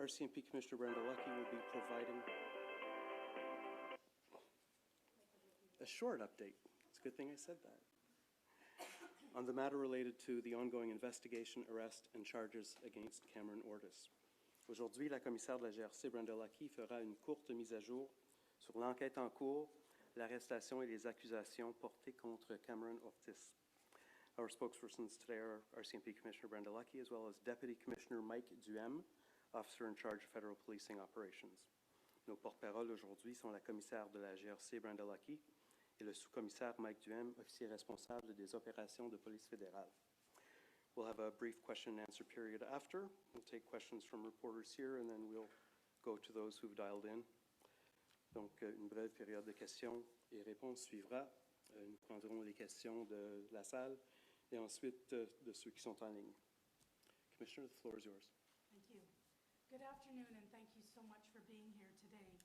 RCMP Commissioner Brenda Lucki will be providing a short update. It's a good thing I said that. On the matter related to the ongoing investigation, arrest, and charges against Cameron Ortis. Aujourd'hui, la commissaire de la GRC, Brenda Lucki, fera une courte mise à jour sur l'enquête en cours, l'arrestation et les accusations portées contre Cameron Ortis. Our spokespersons today are RCMP Commissioner Brenda Lucki, as well as Deputy Commissioner Mike Duhem, Officer in charge of Federal Policing Operations. Nos porte-paroles aujourd'hui sont la commissaire de la GRC, Brenda Lucki, et le sous-commissaire Mike Duhem, officier responsable des opérations de police fédérale. We'll have a brief question and answer period after. We'll take questions from reporters here, and then we'll go to those who've dialed in. Donc, une brève période de questions et réponses suivra. Nous prendrons les questions de la salle et ensuite de ceux qui sont en ligne. Commissioner, the floor is yours. Thank you. Good afternoon, and thank you so much for being here today.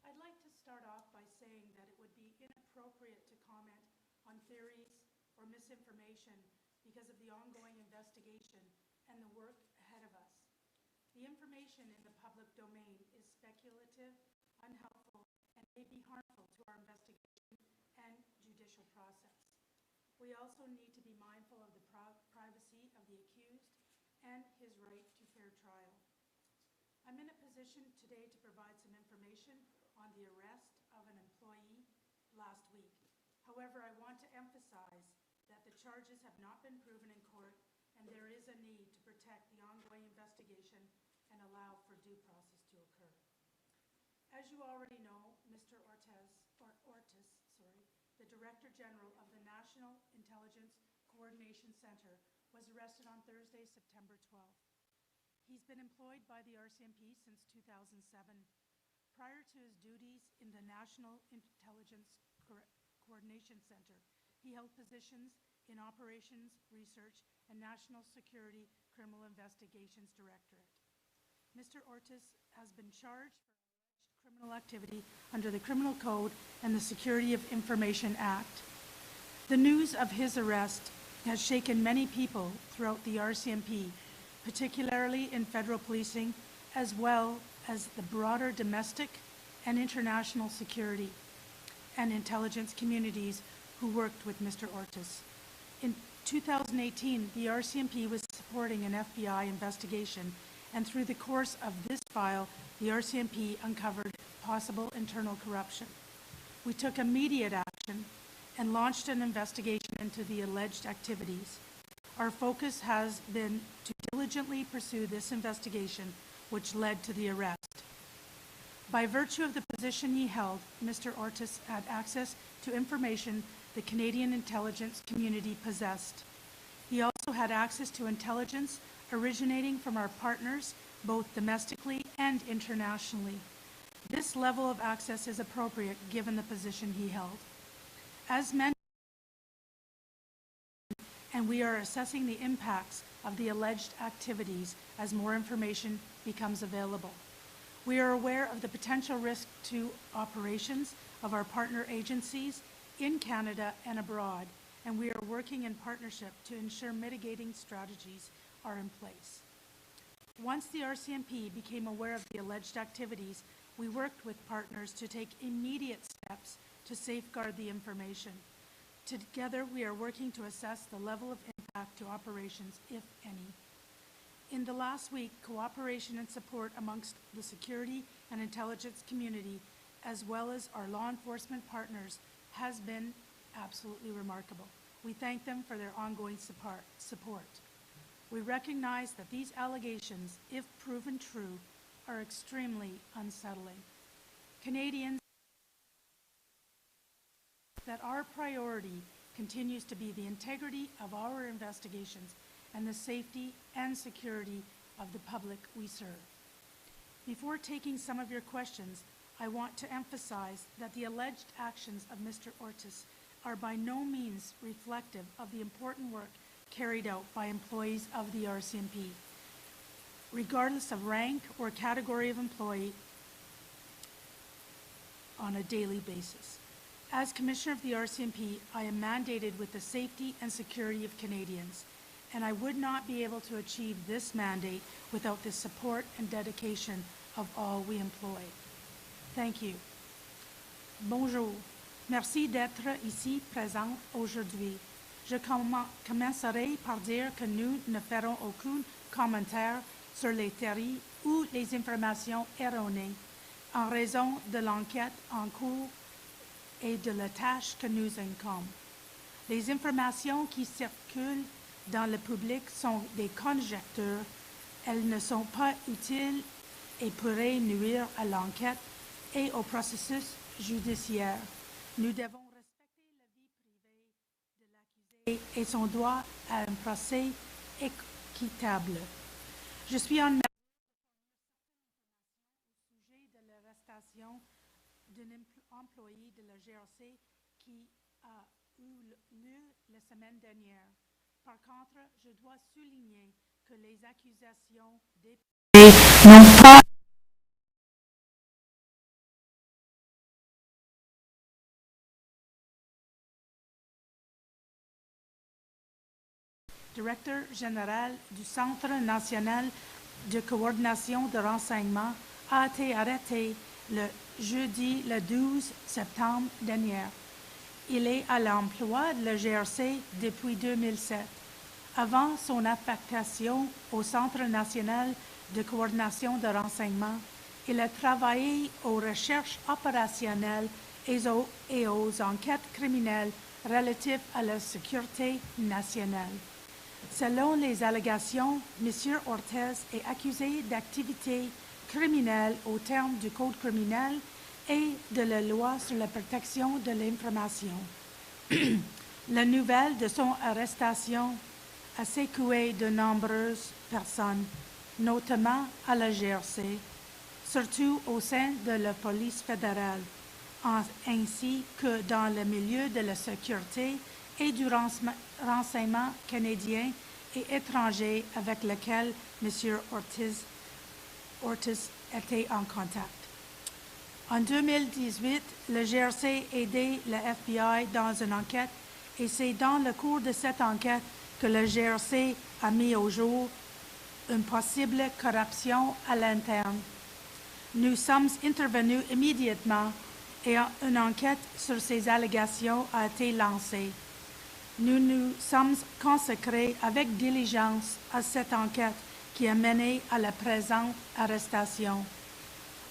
I'd like to start off by saying that it would be inappropriate to comment on theories or misinformation because of the ongoing investigation and the work ahead of us. The information in the public domain is speculative, unhelpful, and may be harmful to our investigation and judicial process. We also need to be mindful of the privacy of the accused and his right to fair trial. I'm in a position today to provide some information on the arrest of an employee last week. However, I want to emphasize that the charges have not been proven in court, and there is a need to protect the ongoing investigation and allow for due process to occur. As you already know, Mr. Ortis, the Director General of the National Intelligence Coordination Center, was arrested on Thursday, September 12th. He's been employed by the RCMP since 2007. Prior to his duties in the National Intelligence Coordination Center, he held positions in Operations, Research, and National Security Criminal Investigations Directorate. Mr. Ortis has been charged for alleged criminal activity under the Criminal Code and the Security of Information Act. The news of his arrest has shaken many people throughout the RCMP, particularly in federal policing, as well as the broader domestic and international security and intelligence communities who worked with Mr. Ortis. In 2018, the RCMP was supporting an FBI investigation, and through the course of this file, the RCMP uncovered possible internal corruption. We took immediate action and launched an investigation into the alleged activities. Our focus has been to diligently pursue this investigation, which led to the arrest. By virtue of the position he held, Mr. Ortis had access to information the Canadian intelligence community possessed. He also had access to intelligence originating from our partners, both domestically and internationally. This level of access is appropriate given the position he held. As mentioned, and we are assessing the impacts of the alleged activities as more information becomes available. We are aware of the potential risk to operations of our partner agencies in Canada and abroad, and we are working in partnership to ensure mitigating strategies are in place. Once the RCMP became aware of the alleged activities, we worked with partners to take immediate steps to safeguard the information. Together, we are working to assess the level of impact to operations, if any. In the last week, cooperation and support amongst the security and intelligence community, as well as our law enforcement partners, has been absolutely remarkable. We thank them for their ongoing support. We recognize that these allegations, if proven true, are extremely unsettling. Canadians, that our priority continues to be the integrity of our investigations and the safety and security of the public we serve. Before taking some of your questions, I want to emphasize that the alleged actions of Mr. Ortis are by no means reflective of the important work carried out by employees of the RCMP, regardless of rank or category of employee on a daily basis. As Commissioner of the RCMP, I am mandated with the safety and security of Canadians. and I would not be able to achieve this mandate without the support and dedication of all we employ. Thank you. Bonjour. Merci d'être ici présent aujourd'hui. Je commencerai par dire que nous ne ferons aucun commentaire sur les théories ou les informations erronées en raison de l'enquête en cours et de la tâche que nous incombe. Les informations qui circulent dans le public sont des conjectures. Elles ne sont pas utiles et pourraient nuire à l'enquête et au processus judiciaire. Nous devons respecter la vie privée de l'accusé et son droit à un procès équitable. Je suis en mesure au sujet de l'arrestation d'un employé de la GRC qui a eu lieu la semaine dernière. Par contre, je dois souligner que les accusations déposées n'ont pas directeur général du Centre national de coordination de renseignement, a été arrêté le jeudi le 12 septembre dernier. Il est à l'emploi de la GRC depuis 2007. Avant son affectation au Centre national de coordination de renseignement, il a travaillé aux recherches opérationnelles et aux enquêtes criminelles relatives à la sécurité nationale. Selon les allégations, M. Ortis est accusé d'activités criminelles au terme du Code criminel et de la loi sur la protection de l'information. La nouvelle de son arrestation a secoué de nombreuses personnes, notamment à la GRC, surtout au sein de la police fédérale, ainsi que dans le milieu de la sécurité et du renseignement canadien et étranger avec lequel M. Ortis était en contact. En 2018, le GRC a aidé le FBI dans une enquête et c'est dans le cours de cette enquête que le GRC a mis au jour une possible corruption à l'interne. Nous sommes intervenus immédiatement et une enquête sur ces allégations a été lancée. Nous nous sommes consacrés avec diligence à cette enquête qui a mené à la présente arrestation.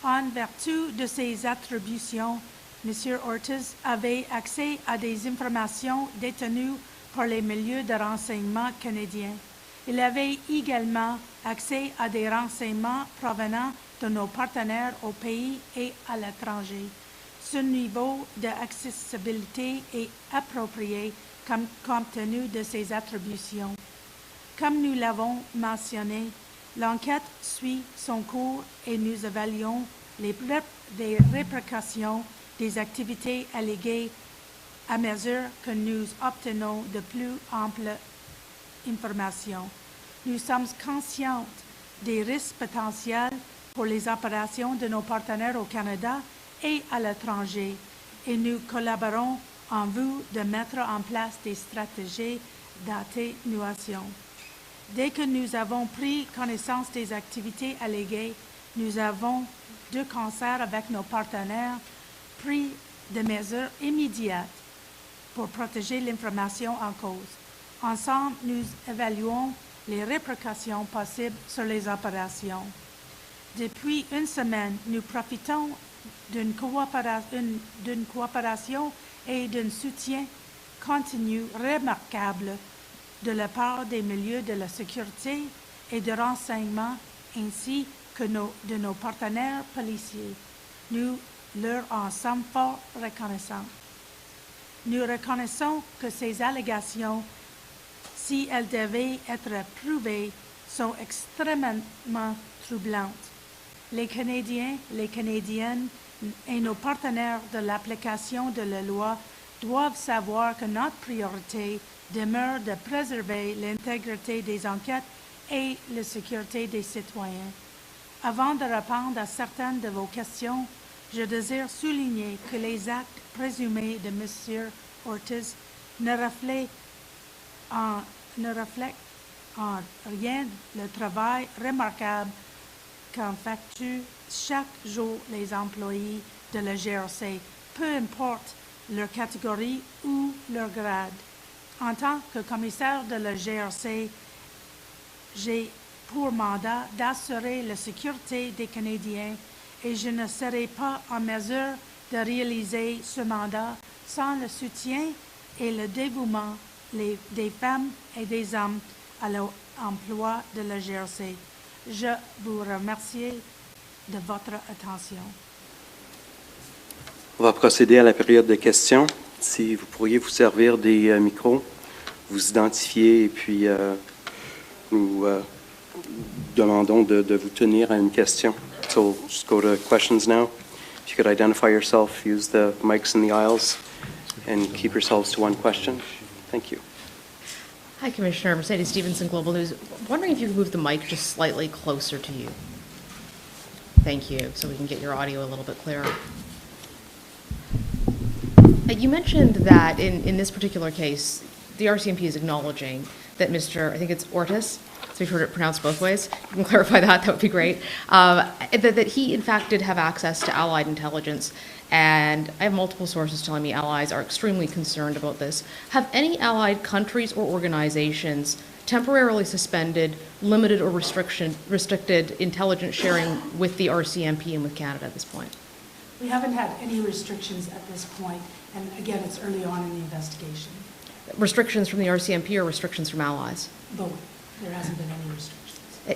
En vertu de ses attributions, M. Ortis avait accès à des informations détenues par les milieux de renseignement canadiens. Il avait également accès à des renseignements provenant de nos partenaires au pays et à l'étranger. Ce niveau d'accessibilité est approprié compte tenu de ses attributions. Comme nous l'avons mentionné, l'enquête suit son cours et nous évaluons les répercussions des activités alléguées à mesure que nous obtenons de plus amples informations. Nous sommes conscients des risques potentiels pour les opérations de nos partenaires au Canada et à l'étranger et nous collaborons en vue de mettre en place des stratégies d'atténuation. Dès que nous avons pris connaissance des activités alléguées, nous avons, de concert avec nos partenaires, pris des mesures immédiates pour protéger l'information en cause. Ensemble, nous évaluons les répercussions possibles sur les opérations. Depuis une semaine, nous profitons d'une coopération et d'un soutien continu remarquable de la part des milieux de la sécurité et de renseignement ainsi que de nos partenaires policiers. Nous leur en sommes fort reconnaissants. Nous reconnaissons que ces allégations, si elles devaient être prouvées, sont extrêmement troublantes. Les Canadiens, les Canadiennes et nos partenaires de l'application de la loi doivent savoir que notre priorité demeure de préserver l'intégrité des enquêtes et la sécurité des citoyens. Avant de répondre à certaines de vos questions, je désire souligner que les actes présumés de M. Ortis ne reflètent en rien le travail remarquable qu'effectuent chaque jour les employés de la GRC, peu importe leur catégorie ou leur grade. En tant que commissaire de la GRC, j'ai pour mandat d'assurer la sécurité des Canadiens et je ne serai pas en mesure de réaliser ce mandat sans le soutien et le dévouement des femmes et des hommes à l'emploi de la GRC. Je vous remercie de votre attention. On va procéder à la période de questions. Si vous pourriez vous servir des micros, vous identifier et puis nous demandons de vous tenir à une question. So we'll just go to questions now. If you could identify yourself, use the mics in the aisles, and keep yourselves to one question. Thank you. Hi, Commissioner. Mercedes Stevenson, Global News. Wondering if you could move the mic just slightly closer to you. Thank you, so we can get your audio a little bit clearer. You mentioned that in this particular case, the RCMP is acknowledging that Mr., I think it's Ortis, so we've heard it pronounced both ways. You can clarify that would be great. That he, in fact, did have access to Allied intelligence. And I have multiple sources telling me allies are extremely concerned about this. Have any allied countries or organizations temporarily suspended, limited, or restricted intelligence sharing with the RCMP and with Canada at this point? We haven't had any restrictions at this point, and again, it's early on in the investigation. Restrictions from the RCMP or restrictions from allies? Both. There hasn't been any restrictions.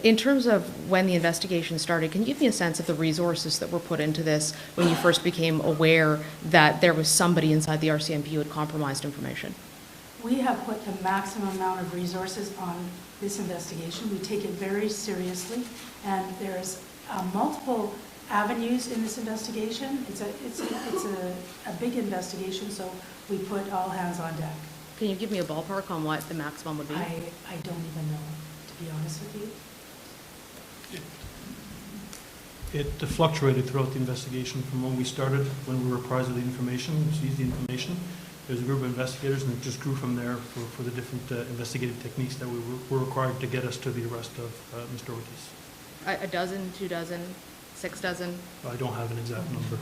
In terms of when the investigation started, can you give me a sense of the resources that were put into this when you first became aware that there was somebody inside the RCMP who had compromised information? We have put the maximum amount of resources on this investigation. We take it very seriously, and there's multiple avenues in this investigation. It's a big investigation, so we put all hands on deck. Can you give me a ballpark on what the maximum would be? I don't even know, to be honest with you. It fluctuated throughout the investigation from when we started, when we were apprised of the information, seized the information. There's a group of investigators, and it just grew from there for the different investigative techniques that we were required to get us to the arrest of Mr. Ortis. A dozen, 2 dozen, 6 dozen? I don't have an exact number.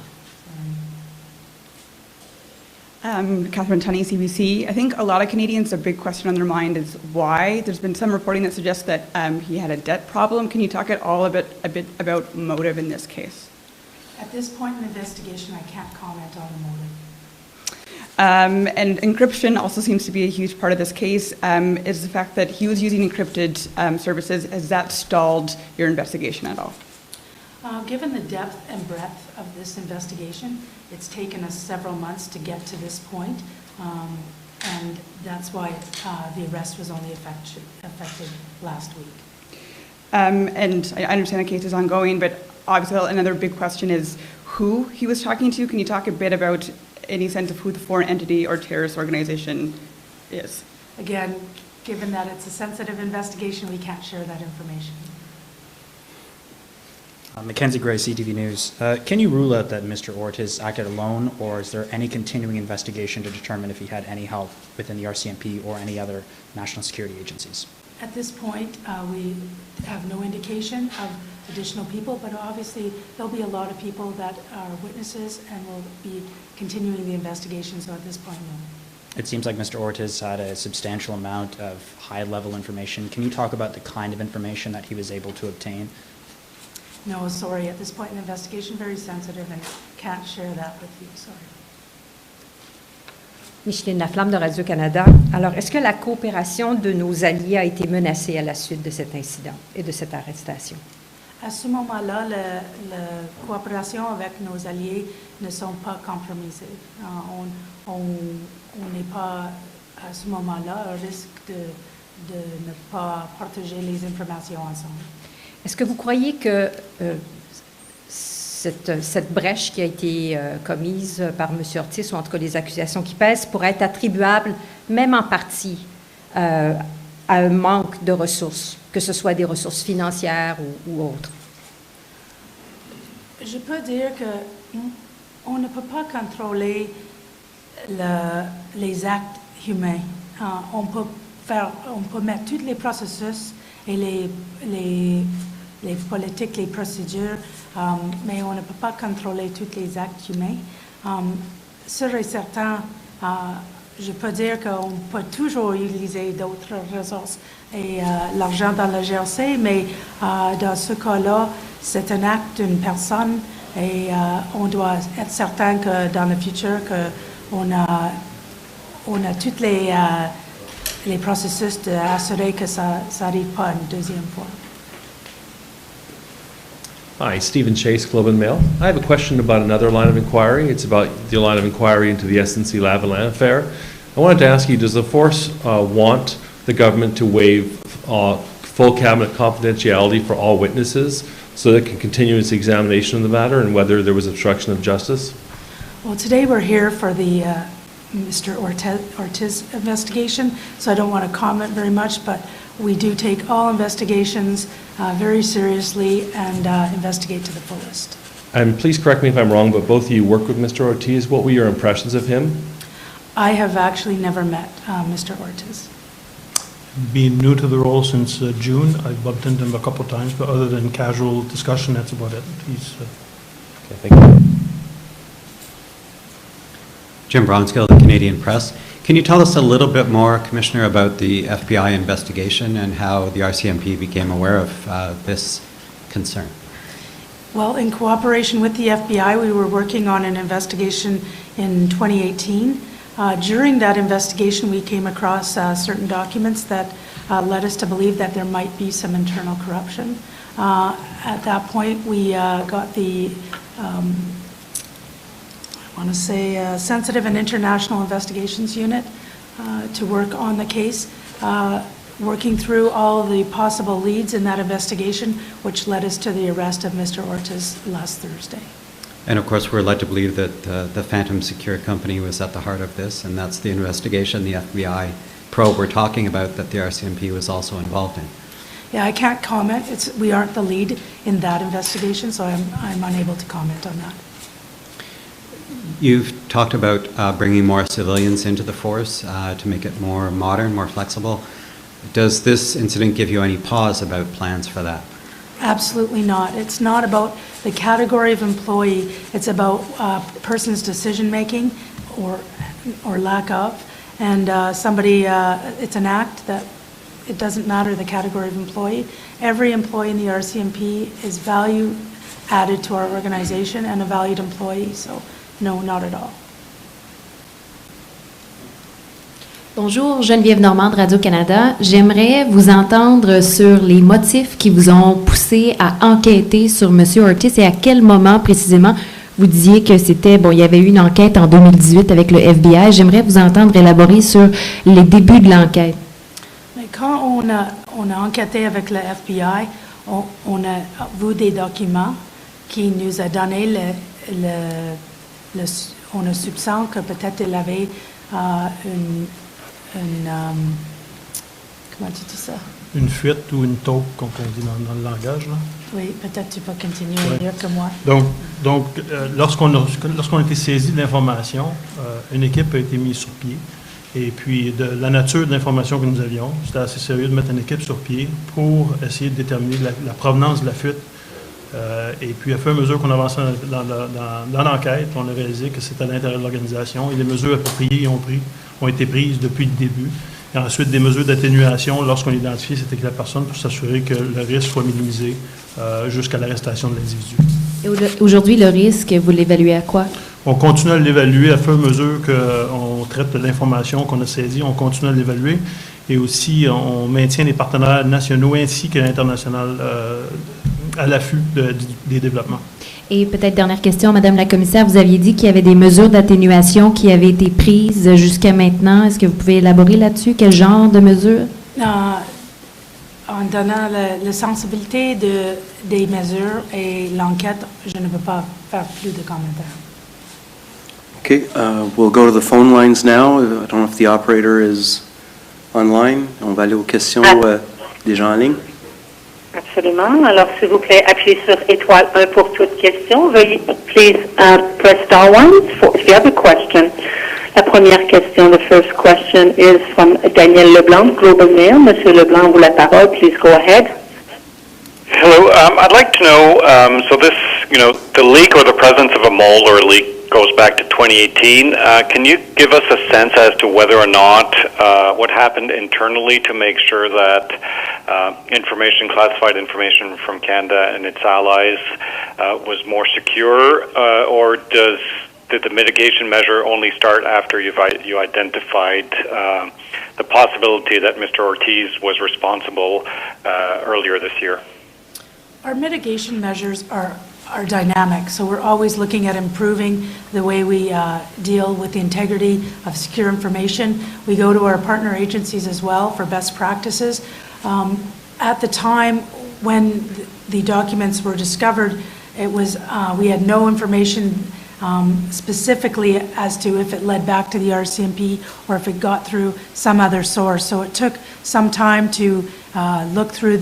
Catherine Tunney, CBC. I think a lot of Canadians, a big question on their mind is why. There's been some reporting that suggests that he had a debt problem. Can you talk at all a bit about motive in this case? At this point in the investigation, I can't comment on the motive. And encryption also seems to be a huge part of this case. Is the fact that he was using encrypted services, has that stalled your investigation at all? Given the depth and breadth of this investigation, it's taken us several months to get to this point, and that's why the arrest was only effective last week. And I understand the case is ongoing, but obviously another big question is who he was talking to. Can you talk a bit about any sense of who the foreign entity or terrorist organization is? Again, given that it's a sensitive investigation, we can't share that information. Mackenzie Gray, CTV News. Can you rule out that Mr. Ortis acted alone, or is there any continuing investigation to determine if he had any help within the RCMP or any other national security agencies? At this point, we have no indication of additional people, but obviously there'll be a lot of people that are witnesses and will be continuing the investigation, so at this point, no. It seems like Mr. Ortis had a substantial amount of high-level information. Can you talk about the kind of information that he was able to obtain? No, sorry. At this point in the investigation, very sensitive, and can't share that with you. Sorry. Micheline Laflamme de Radio-Canada. Alors, est-ce que la coopération de nos alliés a été menacée à la suite de cet incident et de cette arrestation? À ce moment-là, la coopération avec nos alliés ne sont pas compromisées. On n'est pas, à ce moment-là, au risque de ne pas partager les informations ensemble. Est-ce que vous croyez que cette brèche qui a été commise par M. Ortis, ou en tout cas les accusations qui pèsent, pourrait être attribuable, même en partie, à un manque de ressources, que ce soit des ressources financières ou autres? Je peux dire qu'on ne peut pas contrôler les actes humains. On peut on peut mettre tous les processus et les politiques, les procédures, mais on ne peut pas contrôler tous les actes humains. Sûr et certain, je peux dire qu'on peut toujours utiliser d'autres ressources et l'argent dans le GRC, mais dans ce cas-là, c'est un acte d'une personne et on doit être certain que dans le futur, qu'on a tous les processus d'assurer que ça n'arrive pas une deuxième fois. Hi, Stephen Chase, Globe and Mail. I have a question about another line of inquiry. It's about the line of inquiry into the SNC-Lavalin affair. I wanted to ask you, does the force want the government to waive full cabinet confidentiality for all witnesses so that it can continue its examination of the matter and whether there was obstruction of justice? Well, today we're here for the Mr. Ortiz investigation, so I don't want to comment very much, but we do take all investigations very seriously and investigate to the fullest. And please correct me if I'm wrong, but both of you worked with Mr. Ortiz. What were your impressions of him? I have actually never met Mr. Ortiz. Being new to the role since June, I've bumped into him a couple of times, but other than casual discussion, that's about it. He's Okay, thank you. Jim Bronskill, the Canadian Press. Can you tell us a little bit more, Commissioner, about the FBI investigation and how the RCMP became aware of this concern? Well, in cooperation with the FBI, we were working on an investigation in 2018. During that investigation, we came across certain documents that led us to believe that there might be some internal corruption. At that point, we got the I want to say Sensitive and International Investigations Unit to work on the case, working through all the possible leads in that investigation, which led us to the arrest of Mr. Ortiz last Thursday. And of course, we're led to believe that the Phantom Secure Company was at the heart of this, and that's the investigation, the FBI probe we're talking about that the RCMP was also involved in. Yeah, I can't comment. We aren't the lead in that investigation, so I'm unable to comment on that. You've talked about bringing more civilians into the force to make it more modern, more flexible. Does this incident give you any pause about plans for that? Absolutely not. It's not about the category of employee. It's about person's decision-making or lack of. And it's an act that it doesn't matter the category of employee. Every employee in the RCMP is value added to our organization and a valued employee. So no, not at all. Bonjour, Geneviève Normand de Radio-Canada. J'aimerais vous entendre sur les motifs qui vous ont poussé à enquêter sur M. Ortiz et à quel moment précisément vous disiez que c'était, il y avait eu une enquête en 2018 avec le FBI. J'aimerais vous entendre élaborer sur les débuts de l'enquête. Mais quand on a enquêté avec le FBI, on a vu des documents qui nous a donné on a soupçon que peut-être il avait comment tu dis ça? une fuite ou une taupe, comme on dit dans le langage, là. Oui, peut-être tu peux continuer mieux que moi. Donc lorsqu'on a été saisi de l'information, une équipe a été mise sur pied. Et puis, de la nature de l'information que nous avions, c'était assez sérieux de mettre une équipe sur pied pour essayer de déterminer la provenance de la fuite. Et puis, à fur et à mesure qu'on avançait dans l'enquête, on a réalisé que c'était à l'intérieur de l'organisation et les mesures appropriées ont été prises depuis le début. Et ensuite, des mesures d'atténuation lorsqu'on identifie c'était que la personne pour s'assurer que le risque soit minimisé jusqu'à l'arrestation de l'individu. Et aujourd'hui, le risque, vous l'évaluez à quoi? On continue à l'évaluer à fur et à mesure qu'on traite de l'information qu'on a saisie, on continue à l'évaluer. Et aussi, on maintient les partenaires nationaux ainsi que l'international à l'affût des développements. Et peut-être dernière question, Madame la Commissaire, vous aviez dit qu'il y avait des mesures d'atténuation qui avaient été prises jusqu'à maintenant. Est-ce que vous pouvez élaborer là-dessus? Quel genre de mesures? En donnant la sensibilité des mesures et l'enquête, je ne peux pas faire plus de commentaires. Okay, we'll go to the phone lines now. I don't know if the operator is online. On va aller aux questions des gens en ligne. Absolument. Alors, s'il vous plaît, appuyez sur étoile 1 pour toute question. Veuillez, please, press star 1 if you have a question. La première question, the first question is from Daniel Leblanc, Global Mail. Monsieur Leblanc, vous la parole. Please go ahead. Hello. I'd like to know, so this, the leak or the presence of a mold or a leak goes back to 2018. Can you give us a sense as to whether or not what happened internally to make sure that classified information from Canada and its allies was more secure, or did the mitigation measure only start after you identified the possibility that Mr. Ortiz was responsible earlier this year? Our mitigation measures are dynamic, so we're always looking at improving the way we deal with the integrity of secure information. We go to our partner agencies as well for best practices. At the time when the documents were discovered, it was we had no information specifically as to if it led back to the RCMP or if it got through some other source. So it took some time to look through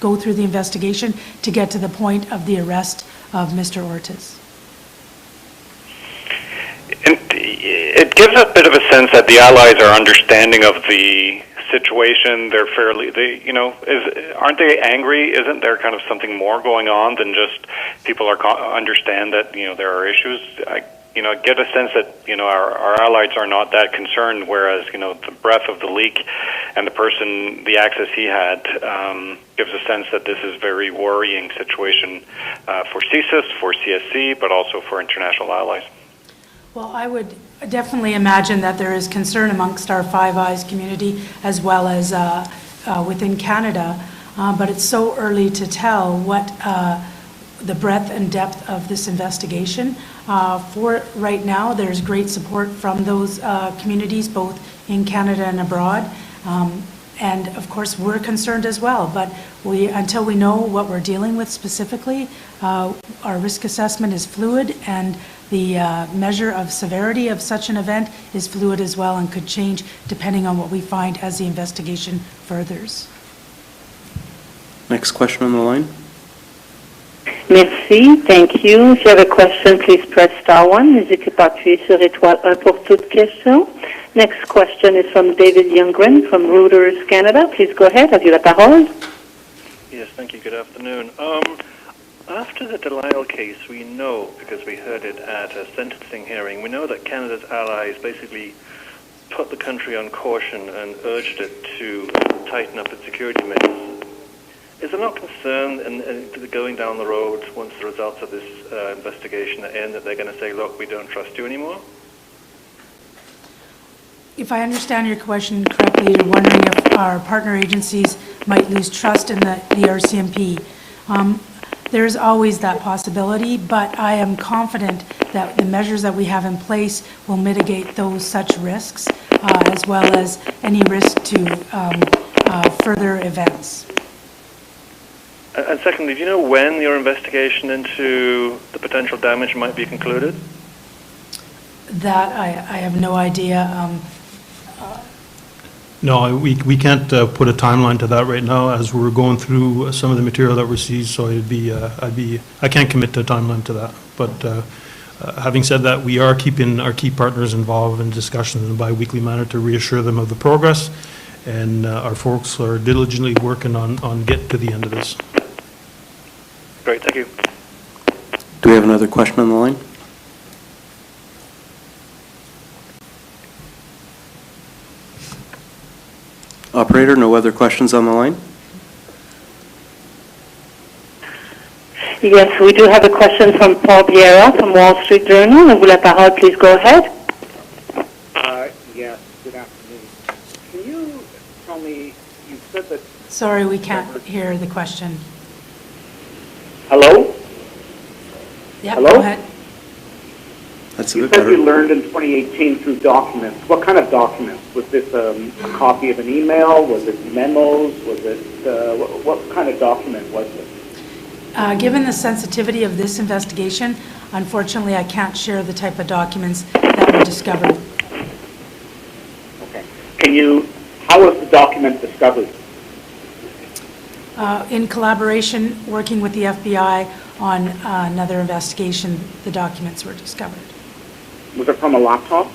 go through the investigation to get to the point of the arrest of Mr. Ortis. And it gives a bit of a sense that the allies are understanding of the situation. They're aren't they angry? Isn't there kind of something more going on than just people understand that there are issues? I get a sense that our allies are not that concerned, whereas the breadth of the leak and the access he had gives a sense that this is a very worrying situation for CSIS, for CSC, but also for international allies. Well, I would definitely imagine that there is concern amongst our Five Eyes community as well as within Canada, but it's so early to tell what the breadth and depth of this investigation. For right now, there's great support from those communities, both in Canada and abroad. And of course, we're concerned as well, but until we know what we're dealing with specifically, our risk assessment is fluid, and the measure of severity of such an event is fluid as well and could change depending on what we find as the investigation furthers. Next question on the line. Merci, thank you. If you have a question, please press star 1. N'hésitez pas à appuyer sur étoile 1 pour toute question. Next question is from David Youngren from Reuters Canada. Please go ahead. Have you la parole? Yes, thank you. Good afternoon. After the Delisle case, we know, because we heard it at a sentencing hearing, we know that Canada's allies basically put the country on caution and urged it to tighten up its security measures. Is there not concern in going down the road once the results of this investigation are in that they're going to say, look, we don't trust you anymore? If I understand your question correctly, you're wondering if our partner agencies might lose trust in the RCMP. There's always that possibility, but I am confident that the measures that we have in place will mitigate those such risks, as well as any risk to further events. And secondly, do you know when your investigation into the potential damage might be concluded? That I have no idea. No, we can't put a timeline to that right now as we're going through some of the material that we see. So I can't commit to a timeline to that. But having said that, we are keeping our key partners involved in discussions in a bi-weekly manner to reassure them of the progress. And our folks are diligently working on getting to the end of this. Great, thank you. Do we have another question on the line? Operator, no other questions on the line? Yes, we do have a question from Paul Vieira from Wall Street Journal. Vous la parole, please go ahead. Yes, good afternoon. Can you tell me, you said that... Sorry, we can't hear the question. Hello? Yeah, Hello? go ahead. That's a you bit said better. you learned in 2018 through documents. What kind of documents? Was this a copy of an email? Was it memos? Was it, what kind of document was it? Given the sensitivity of this investigation, unfortunately, I can't share the type of documents that were discovered. Okay. How was the document discovered? In collaboration, working with the FBI on another investigation, the documents were discovered. Was it from a laptop?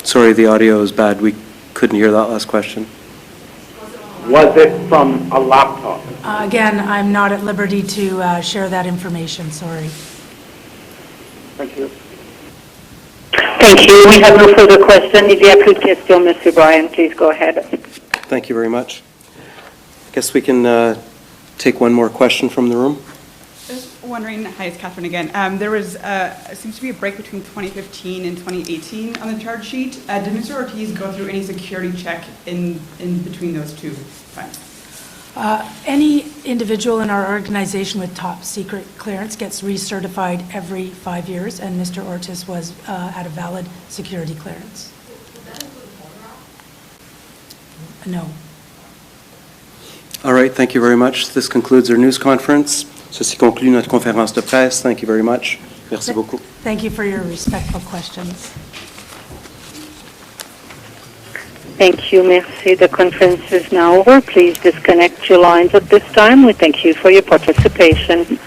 Sorry, the audio is bad. We couldn't hear that last question. Was it from a laptop? Again, I'm not at liberty to share that information, sorry. Thank you. Thank you. We have no further questions. Il n'y a plus de questions, Mr. Bryan. Please go ahead. Thank you very much. I guess we can take one more question from the room. Just wondering, hi, it's Catherine again. There was, seems to be a break between 2015 and 2018 on the charge sheet. Did Mr. Ortiz go through any security check in between those two times? Any individual in our organization with top secret clearance gets recertified every 5 years, and Mr. Ortis was at a valid security clearance. No. All right, thank you very much. This concludes our news conference. Ceci conclut notre conférence de presse. Thank you very much. Merci beaucoup. Thank you for your respectful questions. Thank you. Merci. The conference is now over. Please disconnect your lines at this time. We thank you for your participation.